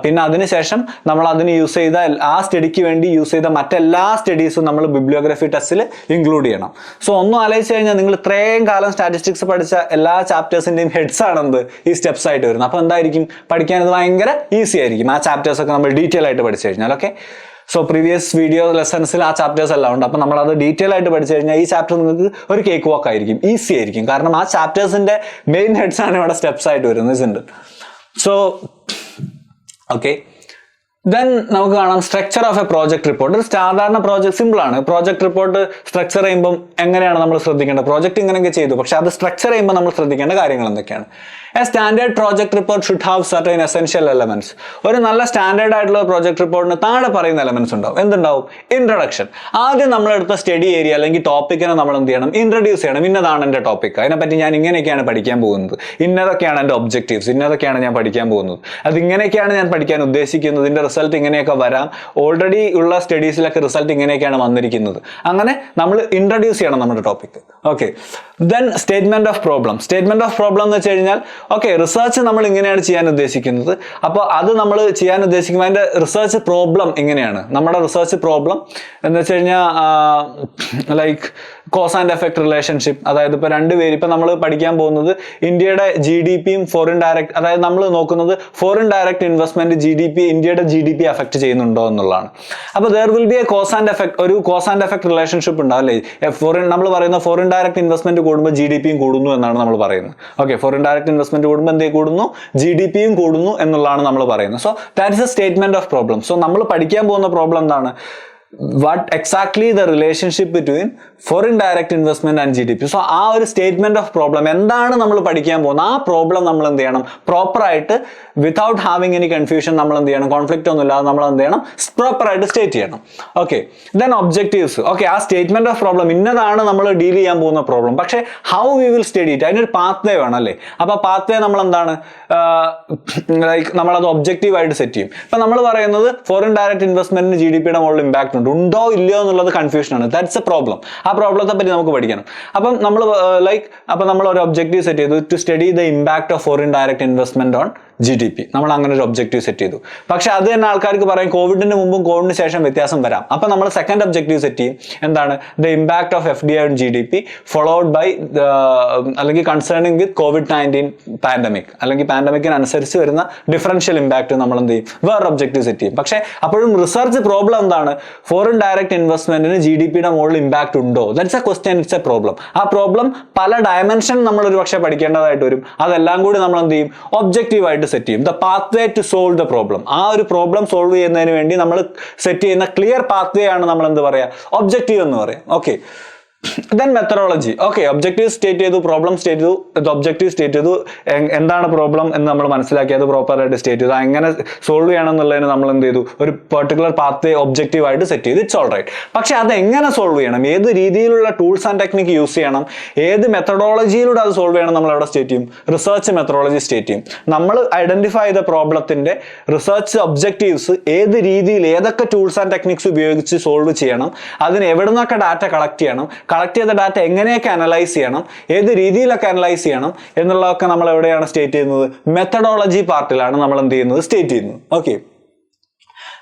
പിന്നെ അതിനുശേഷം നമ്മൾ അതിന് യൂസ് ചെയ്ത ആ സ്റ്റഡിക്ക് വേണ്ടി യൂസ് ചെയ്ത മറ്റെല്ലാ സ്റ്റഡീസും നമ്മൾ ബിബ്ലിയോഗ്രഫി ടെസ്റ്റിൽ ഇൻക്ലൂഡ് ചെയ്യണം. സോ ഒന്നും ആലോചിച്ച് കഴിഞ്ഞാൽ നിങ്ങൾ ഇത്രയും കാലം സ്റ്റാറ്റിസ്റ്റിക്സ് പഠിച്ച എല്ലാ ചാപ്റ്റേഴ്സിന്റെയും ഹെഡ്സ് ആണെന്ത് ഈ സ്റ്റെപ്സ് ആയിട്ട് വരുന്നത്. അപ്പോൾ എന്തായിരിക്കും? പഠിക്കാൻ ഇത് ഭയങ്കര ഈസി ആയിരിക്കും. ആ ചാപ്റ്റേഴ്സ് ഒക്കെ നമ്മൾ ഡീറ്റെയിൽ ആയിട്ട് പഠിച്ചു കഴിഞ്ഞാൽ. ഓക്കെ, സോ പ്രീവിയസ് വീഡിയോ ലെസൺസിൽ ആ ചാപ്റ്റേഴ്സ് എല്ലാം ഉണ്ട്. അപ്പോൾ നമ്മളത് ഡീറ്റെയിൽ ആയിട്ട് പഠിച്ചു കഴിഞ്ഞാൽ ഈ ചാപ്റ്റർ നിങ്ങൾക്ക് ഒരു കേക്ക് വാക്ക് ആയിരിക്കും, ഈസി ആയിരിക്കും. കാരണം ആ ചാപ്റ്റേഴ്സിന്റെ മെയിൻ ഹെഡ്സ് ആണ് ഇവിടെ സ്റ്റെപ്സ് ആയിട്ട് വരുന്നത്. സോ ഓക്കെ, ദെൻ നമുക്ക് കാണാം structure of A project report. ഒരു സാധാരണ പ്രോജക്ട് സിമ്പിൾ ആണ്. പ്രോജക്ട് റിപ്പോർട്ട് സ്ട്രക്ചർ ചെയ്യുമ്പോൾ എങ്ങനെയാണ് നമ്മൾ ശ്രദ്ധിക്കേണ്ടത്? പ്രോജക്ട് ഇങ്ങനെയൊക്കെ ചെയ്തു, പക്ഷെ അത് സ്ട്രക്ചർ ചെയ്യുമ്പോൾ നമ്മൾ ശ്രദ്ധിക്കേണ്ട കാര്യങ്ങൾ എന്തൊക്കെയാണ്? A standard project report should have certain essential elements. ഒരു നല്ല സ്റ്റാൻഡേർഡ് ആയിട്ടുള്ള പ്രോജക്ട് റിപ്പോർട്ടിന് താഴെ പറയുന്ന എലമെന്റ്സ് ഉണ്ടാവും. എന്തുണ്ടാവും? ഇൻട്രൊഡക്ഷൻ. ആദ്യം നമ്മളെടുത്ത സ്റ്റഡി ഏരിയ അല്ലെങ്കിൽ ടോപ്പിക്കിനെ നമ്മൾ എന്ത് ചെയ്യണം? ഇൻട്രൊഡ്യൂസ് ചെയ്യണം. ഇന്നതാണ് എൻ്റെ ടോപ്പിക്, അതിനെപ്പറ്റി ഞാൻ ഇങ്ങനെയൊക്കെയാണ് പഠിക്കാൻ പോകുന്നത്, ഇന്നതൊക്കെയാണ് എൻ്റെ ഒബ്ജക്റ്റീവ്സ്, ഇന്നതൊക്കെയാണ് ഞാൻ പഠിക്കാൻ പോകുന്നത്, അത് ഇങ്ങനെയൊക്കെയാണ് ഞാൻ പഠിക്കാൻ ഉദ്ദേശിക്കുന്നത്, ഇതിന്റെ റിസൾട്ട് ഇങ്ങനെയൊക്കെ വരാം, ഓൾറെഡി ഉള്ള സ്റ്റഡീസിലൊക്കെ റിസൾട്ട് ഇങ്ങനെയൊക്കെയാണ് വന്നിരിക്കുന്നത്. അങ്ങനെ നമ്മൾ ഇൻട്രൊഡ്യൂസ് ചെയ്യണം നമ്മുടെ topic. Okay, then statement of problem. Statement of problem എന്ന് വെച്ച് കഴിഞ്ഞാൽ ഓക്കെ, റിസർച്ച് നമ്മൾ ഇങ്ങനെയാണ് ചെയ്യാൻ ഉദ്ദേശിക്കുന്നത്. അപ്പോൾ അത് നമ്മൾ ചെയ്യാൻ ഉദ്ദേശിക്കുമ്പോൾ അതിന്റെ റിസർച്ച് പ്രോബ്ലം ഇങ്ങനെയാണ്. നമ്മുടെ റിസർച്ച് പ്രോബ്ലം എന്ന് വെച്ച് കഴിഞ്ഞാൽ like cause and effect relationship. അതായത് ഇപ്പോൾ രണ്ടുപേര്, ഇപ്പം നമ്മൾ പഠിക്കാൻ പോകുന്നത് ഇന്ത്യയുടെ GDP ഫോറിൻ ഡയറക്റ്റ്, അതായത് നമ്മൾ നോക്കുന്നത് ഫോറിൻ ഡയറക്റ്റ് ഇൻവെസ്റ്റ്മെന്റ് GDP ഇന്ത്യയുടെ GDP അഫക്ട് ചെയ്യുന്നുണ്ടോ എന്നുള്ളതാണ്. അപ്പോൾ there will be A cause and effect, ഒരു കോസ് ആൻഡ് എഫക്ട് റിലേഷൻഷിപ്പ് ഉണ്ടാവും അല്ലേ? നമ്മൾ പറയുന്ന ഫോറിൻ ഡയറക്റ്റ് ഇൻവെസ്റ്റ്മെന്റ് കൂടുമ്പോൾ GDPയും കൂടുന്നു എന്നാണ് നമ്മൾ പറയുന്നത്. ഓക്കെ, ഫോറിൻ ഡയറക്റ്റ് ഇൻവെസ്റ്റ്മെന്റ് കൂടുമ്പോൾ എന്തേ കൂടുന്നു? GDPയും കൂടുന്നു എന്നുള്ളതാണ് നമ്മൾ പറയുന്നത്. So that is A statement of problem. So നമ്മൾ പഠിക്കാൻ പോകുന്ന പ്രോബ്ലം എന്താണ്? what exactly the relationship between foreign direct investment and GDP. So ആ ഒരു സ്റ്റേറ്റ്മെന്റ് ഓഫ് പ്രോബ്ലം എന്താണ് നമ്മൾ പഠിക്കാൻ പോകുന്നത്, ആ പ്രോബ്ലം നമ്മൾ എന്ത് ചെയ്യണം? പ്രോപ്പറായിട്ട് വിതൗട്ട് ഹാവിങ് എനി കൺഫ്യൂഷൻ നമ്മൾ എന്ത് ചെയ്യണം? കോൺഫ്ലിക്റ്റ് ഒന്നും ഇല്ലാതെ നമ്മൾ എന്ത് ചെയ്യണം? പ്രോപ്പറായിട്ട് സ്റ്റേറ്റ് ചെയ്യണം. Okay, then objectives. ഓക്കെ, ആ സ്റ്റേറ്റ്മെന്റ് ഓഫ് പ്രോബ്ലം ഇന്നതാണ് നമ്മൾ ഡീൽ ചെയ്യാൻ പോകുന്ന പ്രോബ്ലം, പക്ഷേ how we will study it, അതിനൊരു പാത്ത് വേ വേണം അല്ലേ? അപ്പോൾ പാത്ത് വേ നമ്മൾ എന്താണ് ലൈക്ക് നമ്മളത് ഒബ്ജക്റ്റീവ് ആയിട്ട് സെറ്റ് ചെയ്യും. ഇപ്പം നമ്മൾ പറയുന്നത് ഫോറിൻ ഡയറക്റ്റ് ഇൻവെസ്റ്റ്മെന്റിന് GDPയുടെ മുകളിൽ ഇമ്പാക്ട് ഉണ്ടോ ഇല്ലയോ എന്നുള്ളത് കൺഫ്യൂഷനാണ്. That's A problem. ആ പ്രോബ്ലത്തെ പറ്റി നമുക്ക് പഠിക്കണം. അപ്പം നമ്മൾ നമ്മൾ ഒരു ഒബ്ജക്റ്റീവ് സെറ്റ് ചെയ്തു, to study the impact of foreign direct investment on GDP. നമ്മൾ അങ്ങനെ ഒരു ഒബ്ജക്റ്റീവ് സെറ്റ് ചെയ്തു. പക്ഷെ അത് തന്നെ ആൾക്കാർക്ക് പറയും കോവിഡിന് മുമ്പും കോവിഡിന് ശേഷം വ്യത്യാസം വരാം. അപ്പൊ നമ്മൾ സെക്കൻഡ് ഒബ്ജക്റ്റീവ് സെറ്റ് ചെയ്യും. എന്താണ്? The impact of FDI on GDP followed by അല്ലെങ്കിൽ കൺസേണിംഗ് വിത്ത് COVID-19 പാൻഡമിക്, അല്ലെങ്കിൽ പാൻഡമിക്കിനനുസരിച്ച് വരുന്ന ഡിഫറൻഷ്യൽ ഇമ്പാക്ട് നമ്മൾ എന്ത് ചെയ്യും? വേറെ ഒബ്ജക്റ്റീവ് സെറ്റ് ചെയ്യും. പക്ഷെ അപ്പോഴും റിസർച്ച് പ്രോബ്ലം എന്താണ്? ഫോറിൻ ഡയറക്റ്റ് ഇൻവെസ്റ്റ്മെന്റിന് GDPയുടെ മുകളിൽ ഇമ്പാക്ട് ഉണ്ടോ? That's A question, it's A problem. ആ പ്രോബ്ലം പല ഡയമെൻഷൻ നമ്മൾ ഒരു പക്ഷേ പഠിക്കേണ്ടതായിട്ട് വരും. അതെല്ലാം കൂടി നമ്മൾ എന്ത് ചെയ്യും? ഒബ്ജക്റ്റീവ് ആയിട്ട് സെറ്റ് ചെയ്യും. The path way to solve the problem. ആ ഒരു പ്രോബ്ലം സോൾവ് ചെയ്യുന്നതിന് വേണ്ടി നമ്മൾ സെറ്റ് ചെയ്യുന്ന ക്ലിയർ പാത്ത് വേ ആണ് നമ്മൾ എന്ത് പറയാ? ഒബ്ജക്റ്റീവ് എന്ന് പറയാം. Okay, then methodology. Okay, objective state ചെയ്തു, പ്രോബ്ലം സ്റ്റേറ്റ് ചെയ്തു, ഒബ്ജക്റ്റീവ് സ്റ്റേറ്റ് ചെയ്തു, എന്താണ് പ്രോബ്ലം എന്ന് നമ്മൾ മനസ്സിലാക്കി, അത് പ്രോപ്പറായിട്ട് സ്റ്റേറ്റ് ചെയ്തു, എങ്ങനെ സോൾവ് ചെയ്യണം എന്നുള്ളതിന് നമ്മൾ എന്ത് ചെയ്തു? ഒരു പെർട്ടിക്കുലർ പാത്ത് വേ ഒബ്ജക്റ്റീവ് ആയിട്ട് സെറ്റ് ചെയ്തു. It's all right. പക്ഷെ അത് എങ്ങനെ സോൾവ് ചെയ്യണം, ഏത് രീതിയിലുള്ള ടൂൾസ് ആൻഡ് ടെക്നിക്ക് യൂസ് ചെയ്യണം, ഏത് മെത്തഡോളജിയിലൂടെ അത് സോൾവ് ചെയ്യണം, നമ്മൾ എവിടെ സ്റ്റേറ്റ് ചെയ്യും? റിസർച്ച് മെത്തഡോളജി സ്റ്റേറ്റ് ചെയ്യും. നമ്മൾ ഐഡന്റിഫൈ ചെയ്ത പ്രോബ്ലത്തിന്റെ റിസർച്ച് ഒബ്ജക്റ്റീവ്സ് ഏത് രീതിയിൽ, ഏതൊക്കെ ടൂൾസ് ആൻഡ് ടെക്നിക്സ് ഉപയോഗിച്ച് സോൾവ് ചെയ്യണം, അതിന് എവിടെ നിന്നൊക്കെ ഡാറ്റ കളക്ട് ചെയ്യണം, കളക്ട് ചെയ്ത ഡാറ്റ എങ്ങനെയൊക്കെ അനലൈസ് ചെയ്യണം, ഏത് രീതിയിലൊക്കെ അനലൈസ് ചെയ്യണം എന്നുള്ളതൊക്കെ നമ്മൾ എവിടെയാണ് സ്റ്റേറ്റ് ചെയ്യുന്നത്? മെത്തഡോളജി പാർട്ടിലാണ് നമ്മൾ എന്ത് ചെയ്യുന്നത്? സ്റ്റേറ്റ് ചെയ്യുന്നത്. ഓക്കെ,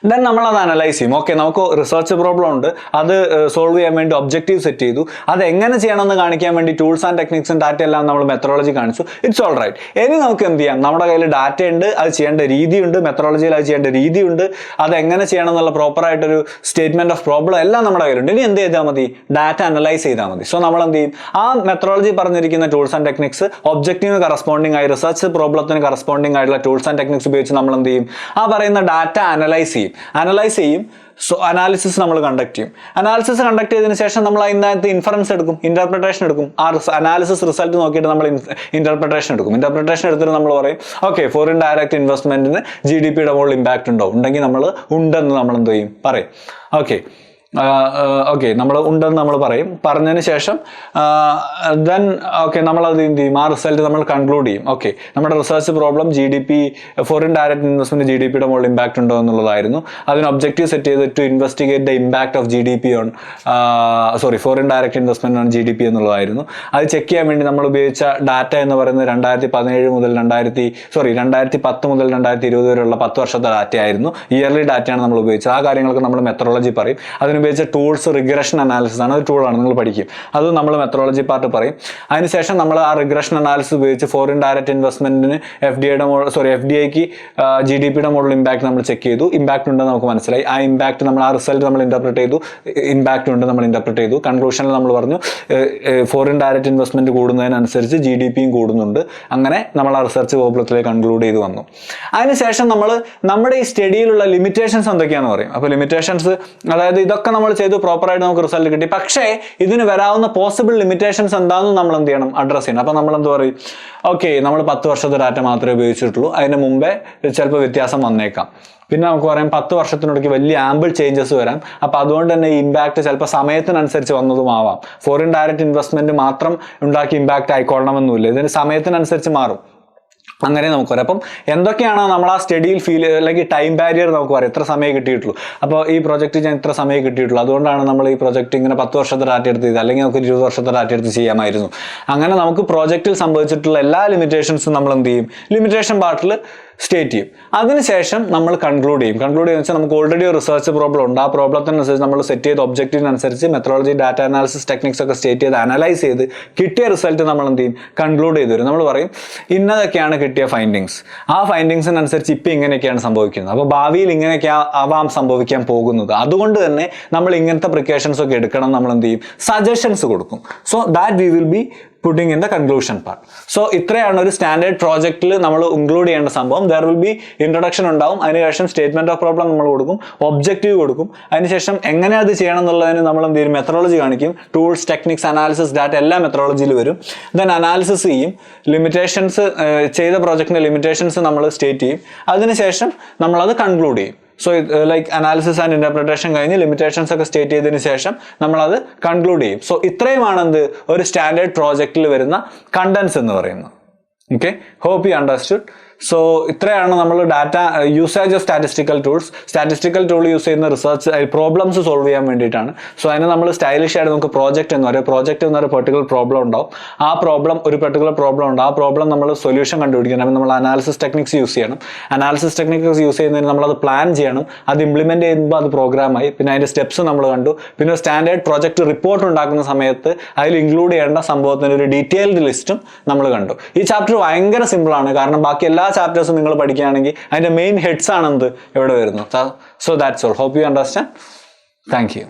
ദെൻ നമ്മൾ അത് അനലൈസ് ചെയ്യും. ഓക്കെ, നമുക്ക് റിസർച്ച് പ്രോബ്ലം ഉണ്ട്, അത് സോൾവ് ചെയ്യാൻ വേണ്ടി ഒബ്ജക്റ്റീവ് സെറ്റ് ചെയ്തു, അത് എങ്ങനെ ചെയ്യണമെന്ന് കാണിക്കാൻ വേണ്ടി ടൂൾസ് ആൻഡ് ടെക്നിക്സും ഡാറ്റ എല്ലാം നമ്മൾ മെത്തഡോളജി കാണിച്ചു. It's all right. ഇനി നമുക്ക് എന്ത് ചെയ്യാം, നമ്മുടെ കയ്യിൽ ഡാറ്റ ഉണ്ട്, അത് ചെയ്യേണ്ട രീതിയുണ്ട്, മെത്തഡോളജിയിൽ അത് ചെയ്യേണ്ട രീതിയുണ്ട്, അത് എങ്ങനെ ചെയ്യണം എന്നുള്ള പ്രോപ്പറായിട്ടൊരു സ്റ്റേറ്റ്മെന്റ് ഓഫ് പ്രോബ്ലം എല്ലാം നമ്മുടെ കയ്യിലുണ്ട്. ഇനി എന്ത് ചെയ്താൽ മതി, ഡാറ്റ അനലൈസ് ചെയ്താൽ മതി. സോ നമ്മൾ എന്ത് ചെയ്യും, ആ മെത്തഡോളജി പറഞ്ഞിരിക്കുന്ന tools and techniques objective corresponding ആയി റിസർച്ച് പ്രോബ്ലത്തിന് കറസ്പോണ്ടിങ് ആയിട്ടുള്ള ടൂൾസ് ആൻഡ് ടെക്നിക്സ് ഉപയോഗിച്ച് നമ്മൾ എന്ത് ചെയ്യും, ആ പറയുന്ന ഡാറ്റ അനലൈസ് ചെയ്യും. സോ അനാലിസിസ് നമ്മൾ കണ്ടക്ട് ചെയ്യും. അനാലിസിസ് കണ്ടക്ട് ചെയ്തതിന് ശേഷം നമ്മൾ അതിനകത്ത് ഇൻഫറൻസ് എടുക്കും, ഇന്റർപ്രിട്ടേഷൻ എടുക്കും. ആ അനാലിസിസ് റിസൾട്ട് നോക്കിയിട്ട് നമ്മൾ ഇന്റർപ്രിട്ടേഷൻ എടുക്കും. ഇന്റർപ്രിട്ടേഷൻ എടുത്തിട്ട് നമ്മൾ പറയും, ഓക്കെ, ഫോറിൻ ഡയറക്റ്റ് ഇൻവെസ്റ്റ്മെന്റിന് GDP മുകളിൽ ഇമ്പാക്ട് ഉണ്ടോ, ഉണ്ടെങ്കിൽ നമ്മൾ ഉണ്ടെന്ന് നമ്മൾ എന്ത് ചെയ്യും, പറയും. ഓക്കെ, നമ്മൾ ഉണ്ടെന്ന് നമ്മൾ പറയും. പറഞ്ഞതിന് ശേഷം ദെൻ ഓക്കെ, നമ്മളത് എന്ത് ചെയ്യും, ആ റിസൾട്ട് നമ്മൾ കൺക്ലൂഡ് ചെയ്യും. ഓക്കെ, നമ്മുടെ research problem foreign direct investment GDP മുകളിൽ ഇമ്പാക്ട് ഉണ്ടോ എന്നുള്ളതായിരുന്നു. അതിന് ഒബ്ജക്റ്റീവ് സെറ്റ് ചെയ്ത് to investigate the impact of foreign direct investment on GDP എന്നുള്ളതായിരുന്നു. അത് ചെക്ക് ചെയ്യാൻ വേണ്ടി നമ്മൾ ഉപയോഗിച്ച ഡാറ്റ എന്ന് പറയുന്നത് 2010 മുതൽ 2020 വരെയുള്ള 10 വർഷത്തെ ഡാറ്റ ആയിരുന്നു. ഇയർലി ഡാറ്റയാണ് നമ്മൾ ഉപയോഗിച്ചത്. ആ കാര്യങ്ങളൊക്കെ നമ്മൾ മെത്തഡോളജി പറയും. അതിനുപയോഗിച്ച ടൂൾസ് റിഗ്രഷൻ അനാലിസിസ് ആണ്, ഒരു ടൂളാണ്, നിങ്ങൾ പഠിക്കും. അത് നമ്മൾ മെത്തഡോളജി പാർട്ട് പറയും. അതിനുശേഷം നമ്മൾ ആ റിഗ്രഷൻ അനാലിസിസ് ഉപയോഗിച്ച് ഫോറിൻ ഡയറക്റ്റ് ഇൻവെസ്റ്റ്മെന്റിന് FDIക്ക് GDP മുകളിൽ ഇമ്പാക്ട് നമ്മൾ ചെക്ക് ചെയ്തു. ഇമ്പാക്ട് ഉണ്ടെന്ന് നമുക്ക് മനസ്സിലായി. ആ ഇമ്പാക്ട് നമ്മൾ ആ റിസൾട്ട് നമ്മൾ ഇന്റർപ്രിറ്റ് ചെയ്തു. ഇമ്പാക്ട് ഉണ്ട് നമ്മൾ ഇന്റർപ്രിറ്റ് ചെയ്തു. കൺക്ലൂഷനിൽ നമ്മൾ പറഞ്ഞു ഫോറിൻ ഡയറക്റ്റ് ഇൻവെസ്റ്റ്മെന്റ് കൂടുന്നതിനനുസരിച്ച് GDPയും കൂടുന്നുണ്ട്. അങ്ങനെ നമ്മൾ ആ റിസർച്ച് പ്രോബ്ലത്തിലേക്ക് കൺക്ലൂഡ് ചെയ്ത് വന്നു. അതിനുശേഷം നമ്മൾ നമ്മുടെ ഈ സ്റ്റഡിയിലുള്ള ലിമിറ്റേഷൻസ് എന്തൊക്കെയാണെന്ന് പറയും. അപ്പോൾ ലിമിറ്റേഷൻസ്, അതായത് ഇതൊക്കെ നമ്മൾ ചെയ്തു, പ്രോപ്പറായിട്ട് നമുക്ക് റിസൾട്ട് കിട്ടി, പക്ഷേ ഇതിന് വരാവുന്ന പോസിബിൾ ലിമിറ്റേഷൻസ് എന്താണെന്ന് നമ്മൾ എന്ത് ചെയ്യണം, അഡ്രസ് ചെയ്യണം. അപ്പോൾ നമ്മൾ എന്ത് പറയും, ഓക്കെ, നമ്മൾ 10 വർഷത്തെ ഡാറ്റ മാത്രമേ ഉപയോഗിച്ചിട്ടുള്ളൂ, അതിന് മുമ്പേ ചിലപ്പോൾ വ്യത്യാസം വന്നേക്കാം. പിന്നെ നമുക്ക് പറയാം 10 വർഷത്തിനിടയ്ക്ക് വലിയ ആമ്പിൾ ചേഞ്ചസ് വരാം. അപ്പോൾ അതുകൊണ്ട് തന്നെ ഈ ഇമ്പാക്ട് ചിലപ്പോൾ സമയത്തിനനുസരിച്ച് വന്നതുമാവാം. ഫോറിൻ ഡയറക്റ്റ് ഇൻവെസ്റ്റ്മെന്റ് മാത്രം ഉണ്ടാക്കി ഇമ്പാക്ട് ആയിക്കൊള്ളണമെന്നില്ല, ഇതിന് സമയത്തിനനുസരിച്ച് മാറും. അങ്ങനെ നമുക്ക് പറയാം. അപ്പം എന്തൊക്കെയാണ് നമ്മൾ ആ സ്റ്റഡിയിൽ അല്ലെങ്കിൽ ടൈം ബാരിയർ നമുക്ക് പറയാം, എത്ര സമയം കിട്ടിയിട്ടുള്ളൂ. അപ്പോൾ ഈ പ്രോജക്റ്റ് ഞാൻ ഇത്ര സമയം കിട്ടിയിട്ടുള്ളൂ, അതുകൊണ്ടാണ് നമ്മൾ ഈ പ്രോജക്റ്റ് ഇങ്ങനെ 10 വർഷത്തെ ഡാറ്റ എടുത്ത് ചെയ്ത്, അല്ലെങ്കിൽ നമുക്ക് 20 വർഷത്തെ ഡാറ്റ എടുത്ത് ചെയ്യാമായിരുന്നു. അങ്ങനെ നമുക്ക് പ്രോജക്റ്റിൽ സംഭവിച്ചിട്ടുള്ള എല്ലാ ലിമിറ്റേഷൻസും നമ്മൾ എന്ത് ചെയ്യും, ലിമിറ്റേഷൻ പാർട്ടിൽ സ്റ്റേറ്റ് ചെയ്യും. അതിനുശേഷം നമ്മൾ കൺക്ലൂഡ് ചെയ്യും. കൺക്ലൂഡ് ചെയ്യുന്ന വെച്ചാൽ നമുക്ക് ഓൾറെഡി ഒരു റിസർച്ച് പ്രോബ്ലം ഉണ്ട്, ആ പ്രോബ്ലത്തിനനുസരിച്ച് നമ്മൾ സെറ്റ് ചെയ്ത ഒബ്ജക്റ്റീവിനനുസരിച്ച് മെത്തഡോളജി, ഡാറ്റ അനാലിസിസ് ടെക്നിക്സ് ഒക്കെ സ്റ്റേറ്റ് ചെയ്ത് അനലൈസ് ചെയ്ത് കിട്ടിയ റിസൾട്ട് നമ്മൾ എന്ത് ചെയ്യും, കൺക്ലൂഡ് ചെയ്ത് വരും. നമ്മൾ പറയും ഇന്നതൊക്കെയാണ് കിട്ടിയ ഫൈൻഡിങ്സ്, ആ ഫൈൻഡിങ്സിനനുസരിച്ച് ഇപ്പം ഇങ്ങനെയൊക്കെയാണ് സംഭവിക്കുന്നത്, അപ്പോൾ ഭാവിയിൽ ഇങ്ങനെയൊക്കെ ആവാം സംഭവിക്കാൻ പോകുന്നത്, അതുകൊണ്ട് തന്നെ നമ്മൾ ഇങ്ങനത്തെ പ്രിക്കോഷൻസ് ഒക്കെ എടുക്കണം. നമ്മൾ എന്ത് ചെയ്യും, സജഷൻസ് കൊടുക്കും. So that we will be putting in the conclusion part. So ഇത്രയാണ് ഒരു സ്റ്റാൻഡേർഡ് പ്രോജക്റ്റിൽ നമ്മൾ ഇൻക്ലൂഡ് ചെയ്യേണ്ട സംഭവം. ദർ വിൽ ബി ഇൻട്രൊഡക്ഷൻ ഉണ്ടാവും, അതിനുശേഷം സ്റ്റേറ്റ്മെന്റ് ഓഫ് പ്രോബ്ലം നമ്മൾ കൊടുക്കും, ഒബ്ജക്റ്റീവ് കൊടുക്കും, അതിനുശേഷം എങ്ങനെ അത് ചെയ്യണം എന്നുള്ളതിന് നമ്മൾ എന്ത് ചെയ്യും, മെത്തഡോളജി കാണിക്കും. ടൂൾസ്, ടെക്നിക്സ്, അനാലിസിസ്, ഡാറ്റ എല്ലാം മെത്തഡോളജിയിൽ വരും. ദെൻ അനാലിസിസ് ചെയ്യും, ലിമിറ്റേഷൻസ് ചെയ്ത പ്രോജക്റ്റിന്റെ ലിമിറ്റേഷൻസ് നമ്മൾ സ്റ്റേറ്റ് ചെയ്യും. അതിനുശേഷം നമ്മളത് കൺക്ലൂഡ് ചെയ്യും. So like analysis and interpretation കഴിഞ്ഞ് ലിമിറ്റേഷൻസ് ഒക്കെ സ്റ്റേറ്റ് ചെയ്തതിന് ശേഷം നമ്മളത് കൺക്ലൂഡ് ചെയ്യും. സോ ഇത്രയുമാണ് എന്ത് ഒരു സ്റ്റാൻഡേർഡ് പ്രോജക്റ്റിൽ വരുന്ന കണ്ടന്റ്സ് എന്ന് പറയുന്നത്. Okay, hope you understood. So ഇത്രയാണ് നമ്മൾ data usage of statistical tool use ചെയ്യുന്ന റിസർച്ച് പ്രോബ്ലംസ് സോൾവ് ചെയ്യാൻ വേണ്ടിയിട്ടാണ്. സോ അതിന് നമ്മൾ സ്റ്റൈലിഷ് ആയിട്ട് നമുക്ക് പ്രോജക്റ്റ് എന്ന് പറയും. പ്രോജക്റ്റ് എന്ന് പറയുന്ന പെർട്ടിക്കുലർ പ്രോബ്ലം ഉണ്ടാവും. ആ പ്രോബ്ലം ഒരു പെർട്ടിക്കുലർ പ്രോബ്ലം ഉണ്ട്, ആ പ്രോബ്ലം നമ്മൾ സൊല്യൂഷൻ കണ്ടുപിടിക്കണം. നമ്മൾ അനാലിസിസ് ടെക്നിക്സ് യൂസ് ചെയ്യണം. അനാലിസിസ് ടെക്നിക്സ് യൂസ് ചെയ്യുന്നതിന് നമ്മളത് പ്ലാൻ ചെയ്യണം. അത് ഇംപ്ലിമെന്റ് ചെയ്യുമ്പോൾ അത് പ്രോഗ്രാമായി. പിന്നെ അതിന്റെ സ്റ്റെപ്സ് നമ്മൾ കണ്ടു. പിന്നെ സ്റ്റാൻഡേർഡ് പ്രോജക്റ്റ് റിപ്പോർട്ട് ഉണ്ടാക്കുന്ന സമയത്ത് അതിൽ ഇൻക്ലൂഡ് ചെയ്യേണ്ട സംഭവത്തിന് ഒരു ഡീറ്റെയിൽഡ് ലിസ്റ്റും നമ്മൾ കണ്ടു. ഈ ചാപ്റ്റർ ഭയങ്കര സിമ്പിൾ ആണ്, കാരണം ബാക്കി എല്ലാ ചാപ്റ്റേഴ്സും നിങ്ങൾ പഠിക്കുകയാണെങ്കിൽ അതിന്റെ മെയിൻ ഹെഡ്സ് ആണ് എന്ത് ഇവിടെ വരുന്നത്. So that's all. Hope you understand. Thank U.